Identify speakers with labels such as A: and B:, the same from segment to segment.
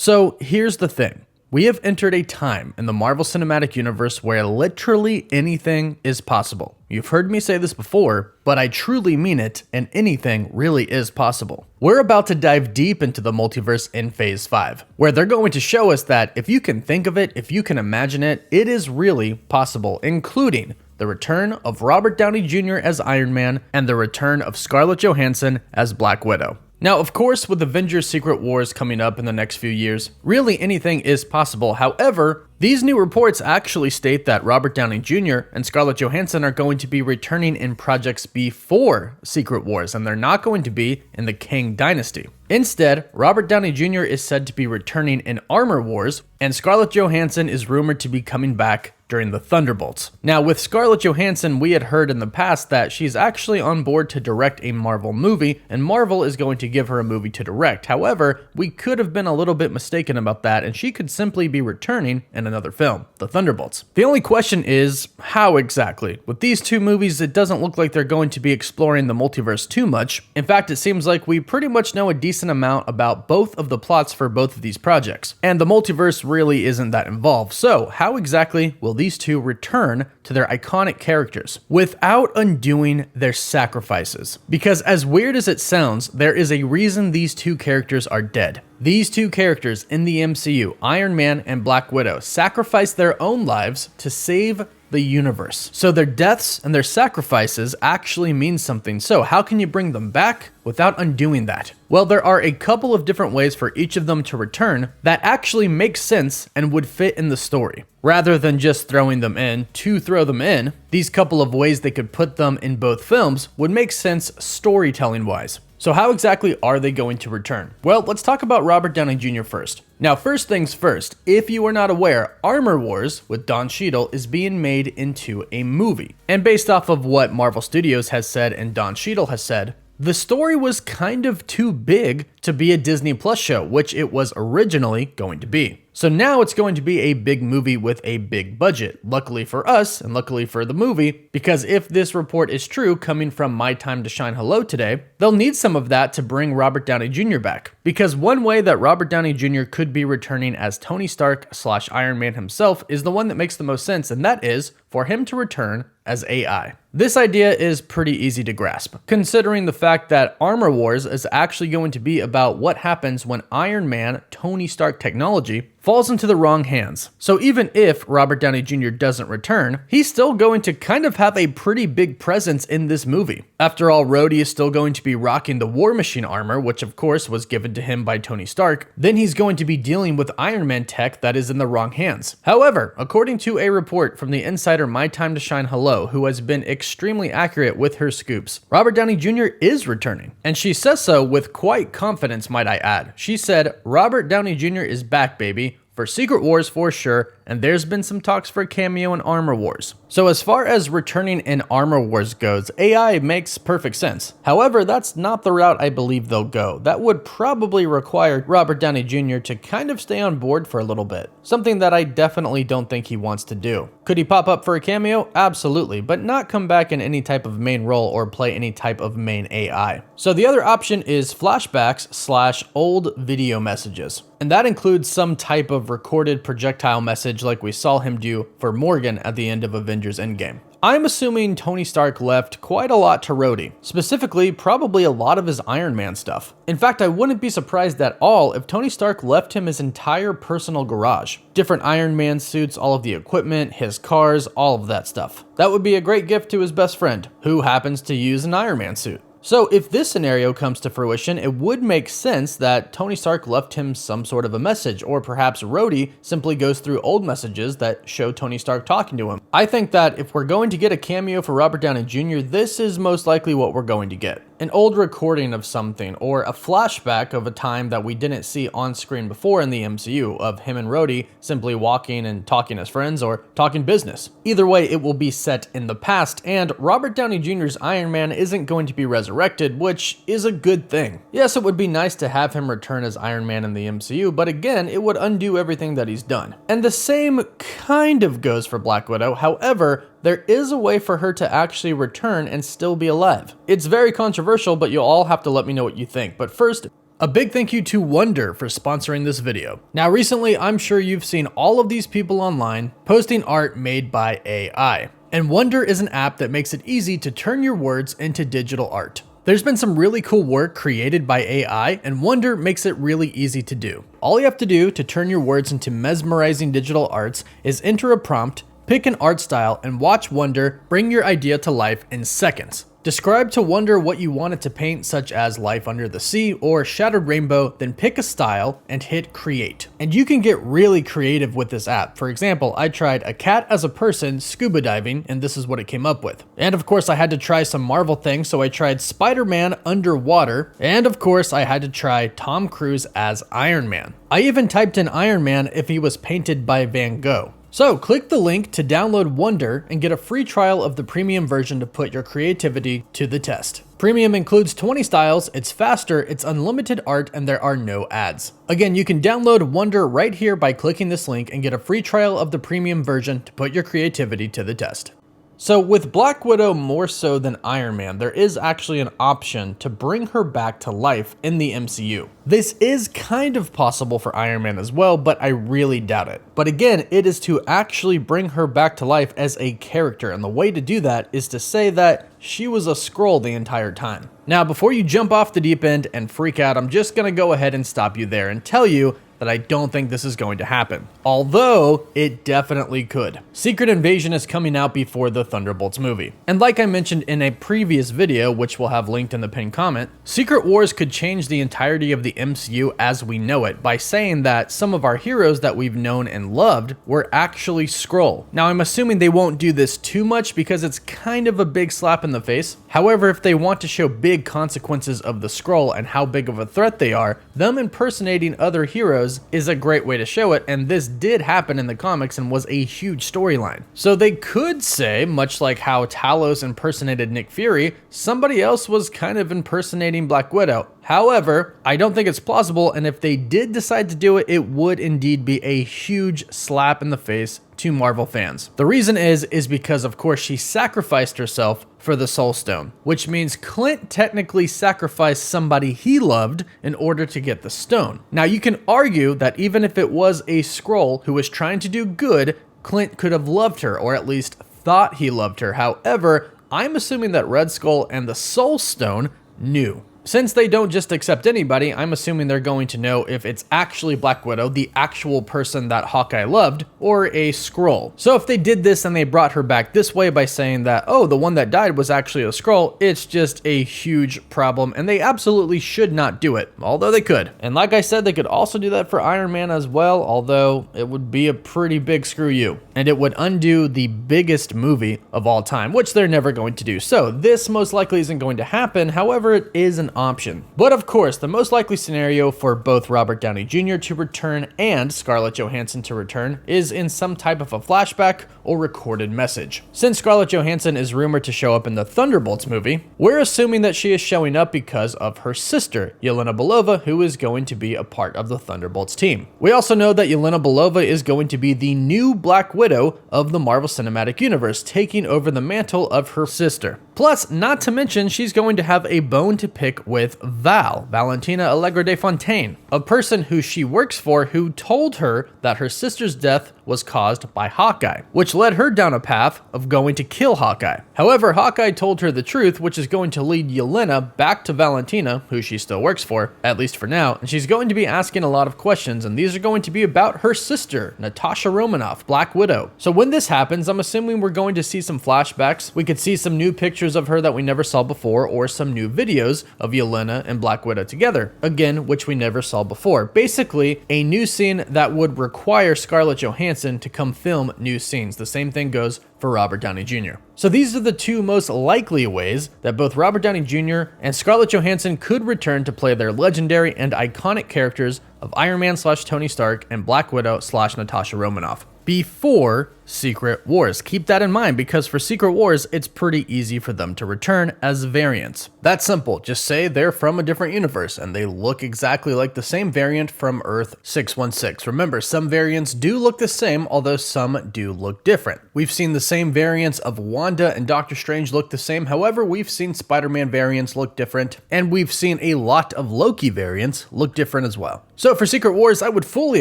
A: So here's the thing. We have entered a time in the Marvel Cinematic Universe where literally anything is possible. You've heard me say this before, but I truly mean it, and anything really is possible. We're about to dive deep into the multiverse in Phase 5, where they're going to show us that if you can think of it, if you can imagine it, it is really possible, including the return of Robert Downey Jr. as Iron Man and the return of Scarlett Johansson as Black Widow. Now, of course, with Avengers Secret Wars coming up in the next few years, really anything is possible. However, these new reports actually state that Robert Downey Jr. and Scarlett Johansson are going to be returning in projects before Secret Wars, and they're not going to be in the Kang Dynasty. Instead, Robert Downey Jr. is said to be returning in Armor Wars, and Scarlett Johansson is rumored to be coming back during the Thunderbolts. Now, with Scarlett Johansson, we had heard in the past that she's actually on board to direct a Marvel movie, and Marvel is going to give her a movie to direct. However, we could have been a little bit mistaken about that, and she could simply be returning in another film, the Thunderbolts. The only question is, how exactly? With these two movies, it doesn't look like they're going to be exploring the multiverse too much. In fact, it seems like we pretty much know a decent amount about both of the plots for both of these projects, and the multiverse really isn't that involved. So, how exactly will these two return to their iconic characters without undoing their sacrifices? Because as weird as it sounds, there is a reason these two characters are dead. These two characters in the MCU, Iron Man and Black Widow, sacrificed their own lives to save the universe. So their deaths and their sacrifices actually mean something. So how can you bring them back without undoing that? Well, there are a couple of different ways for each of them to return that actually make sense and would fit in the story. Rather than just throwing them in to throw them in, these couple of ways they could put them in both films would make sense storytelling wise. So how exactly are they going to return? Well, let's talk about Robert Downey Jr. first. Now, first things first, if you are not aware, Armor Wars with Don Cheadle is being made into a movie. And based off of what Marvel Studios has said and Don Cheadle has said, the story was kind of too big to be a Disney Plus show, which it was originally going to be. So now it's going to be a big movie with a big budget. Luckily for us, and luckily for the movie, because if this report is true coming from My Time to Shine Hello today, they'll need some of that to bring Robert Downey Jr. back. Because one way that Robert Downey Jr. could be returning as Tony Stark / Iron Man himself is the one that makes the most sense, and that is for him to return as AI. This idea is pretty easy to grasp, considering the fact that Armor Wars is actually going to be about what happens when Iron Man, Tony Stark technology, falls into the wrong hands. So even if Robert Downey Jr. doesn't return, he's still going to kind of have a pretty big presence in this movie. After all, Rhodey is still going to be rocking the War Machine armor, which of course was given to him by Tony Stark. Then he's going to be dealing with Iron Man tech that is in the wrong hands. However, according to a report from the insider My Time to Shine Hello, who has been extremely accurate with her scoops, Robert Downey Jr. is returning. And she says so with quite confidence, might I add. She said, "Robert Downey Jr. is back, baby. For Secret Wars for sure, and there's been some talks for a cameo in Armor Wars." So as far as returning in Armor Wars goes, AI makes perfect sense. However, that's not the route I believe they'll go. That would probably require Robert Downey Jr. to kind of stay on board for a little bit. Something that I definitely don't think he wants to do. Could he pop up for a cameo? Absolutely, but not come back in any type of main role or play any type of main AI. So the other option is flashbacks / old video messages. And that includes some type of recorded projectile message like we saw him do for Morgan at the end of Avengers Endgame. I'm assuming Tony Stark left quite a lot to Rhodey, specifically probably a lot of his Iron Man stuff. In fact, I wouldn't be surprised at all if Tony Stark left him his entire personal garage. Different Iron Man suits, all of the equipment, his cars, all of that stuff. That would be a great gift to his best friend, who happens to use an Iron Man suit. So if this scenario comes to fruition, it would make sense that Tony Stark left him some sort of a message, or perhaps Rhodey simply goes through old messages that show Tony Stark talking to him. I think that if we're going to get a cameo for Robert Downey Jr., this is most likely what we're going to get. An old recording of something, or a flashback of a time that we didn't see on screen before in the MCU, of him and Rhodey simply walking and talking as friends or talking business. Either way, it will be set in the past, and Robert Downey Jr.'s Iron Man isn't going to be resurrected, which is a good thing. Yes, it would be nice to have him return as Iron Man in the MCU, but again, it would undo everything that he's done. And the same kind of goes for Black Widow. However, there is a way for her to actually return and still be alive. It's very controversial, but you'll all have to let me know what you think. But first, A big thank you to Wonder for sponsoring this video. Now recently, I'm sure you've seen all of these people online posting art made by AI. And Wonder is an app that makes it easy to turn your words into digital art. There's been some really cool work created by AI, and Wonder makes it really easy to do. All you have to do to turn your words into mesmerizing digital arts is enter a prompt, pick an art style, and watch Wonder bring your idea to life in seconds. Describe to Wonder what you want it to paint, such as life under the sea or shattered rainbow, then pick a style and hit create. And you can get really creative with this app. For example, I tried a cat as a person scuba diving, and this is what it came up with. And of course, I had to try some Marvel things, so I tried Spider-Man underwater. And of course, I had to try Tom Cruise as Iron Man. I even typed in Iron Man if he was painted by Van Gogh. So click the link to download Wonder and get a free trial of the premium version to put your creativity to the test. Premium includes 20 styles, it's faster, it's unlimited art, and there are no ads. Again, you can download Wonder right here by clicking this link and get a free trial of the premium version to put your creativity to the test. So with Black Widow more so than Iron Man, there is actually an option to bring her back to life in the MCU. This is kind of possible for Iron Man as well, but I really doubt it. But again, it is to actually bring her back to life as a character, and the way to do that is to say that she was a Skrull the entire time. Now, before you jump off the deep end and freak out, I'm just gonna go ahead and stop you there and tell you that I don't think this is going to happen. Although, it definitely could. Secret Invasion is coming out before the Thunderbolts movie. And like I mentioned in a previous video, which we'll have linked in the pinned comment, Secret Wars could change the entirety of the MCU as we know it by saying that some of our heroes that we've known and loved were actually Skrull. Now, I'm assuming they won't do this too much because it's kind of a big slap in the face. However, if they want to show big consequences of the Skrull and how big of a threat they are, them impersonating other heroes is a great way to show it, and this did happen in the comics and was a huge storyline. So they could say, much like how Talos impersonated Nick Fury, somebody else was kind of impersonating Black Widow. However, I don't think it's plausible, and if they did decide to do it, it would indeed be a huge slap in the face to Marvel fans. The reason is because of course she sacrificed herself for the Soul Stone, which means Clint technically sacrificed somebody he loved in order to get the stone. Now you can argue that even if it was a Skrull who was trying to do good, Clint could have loved her, or at least thought he loved her. However, I'm assuming that Red Skull and the Soul Stone knew. Since they don't just accept anybody, I'm assuming they're going to know if it's actually Black Widow, the actual person that Hawkeye loved, or a Skrull. So if they did this and they brought her back this way by saying that, oh, the one that died was actually a Skrull, it's just a huge problem, and they absolutely should not do it, although they could. And like I said, they could also do that for Iron Man as well, although it would be a pretty big screw you. And it would undo the biggest movie of all time, which they're never going to do. So this most likely isn't going to happen, however, it is an option. But of course, the most likely scenario for both Robert Downey Jr. to return and Scarlett Johansson to return is in some type of a flashback or recorded message. Since Scarlett Johansson is rumored to show up in the Thunderbolts movie, we're assuming that she is showing up because of her sister, Yelena Belova, who is going to be a part of the Thunderbolts team. We also know that Yelena Belova is going to be the new Black Widow of the Marvel Cinematic Universe, taking over the mantle of her sister. Plus, not to mention, she's going to have a bone to pick with Valentina Allegra de Fontaine, a person who she works for who told her that her sister's death was caused by Hawkeye, which led her down a path of going to kill Hawkeye. However, Hawkeye told her the truth, which is going to lead Yelena back to Valentina, who she still works for, at least for now, and she's going to be asking a lot of questions, and these are going to be about her sister, Natasha Romanoff, Black Widow. So when this happens, I'm assuming we're going to see some flashbacks. We could see some new pictures of her that we never saw before, or some new videos of Yelena and Black Widow together, again, which we never saw before. Basically, a new scene that would require Scarlett Johansson to come film new scenes. The same thing goes for Robert Downey Jr. So these are the two most likely ways that both Robert Downey Jr. and Scarlett Johansson could return to play their legendary and iconic characters of Iron Man / Tony Stark and Black Widow / Natasha Romanoff before Secret Wars. Keep that in mind because for Secret Wars, it's pretty easy for them to return as variants. That's simple. Just say they're from a different universe and they look exactly like the same variant from Earth 616. Remember, some variants do look the same, although some do look different. We've seen the same variants of Wanda and Doctor Strange look the same. However, we've seen Spider-Man variants look different, and we've seen a lot of Loki variants look different as well. So for Secret Wars, I would fully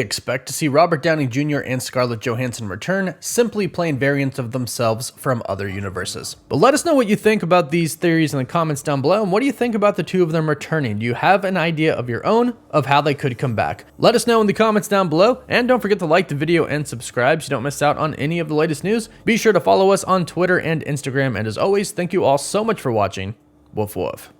A: expect to see Robert Downey Jr. and Scarlett Johansson return, simply playing variants of themselves from other universes. But let us know what you think about these theories in the comments down below, and what do you think about the two of them returning? Do you have an idea of your own of how they could come back? Let us know in the comments down below, and don't forget to like the video and subscribe so you don't miss out on any of the latest news. Be sure to follow us on Twitter and Instagram, and as always, thank you all so much for watching. Woof woof.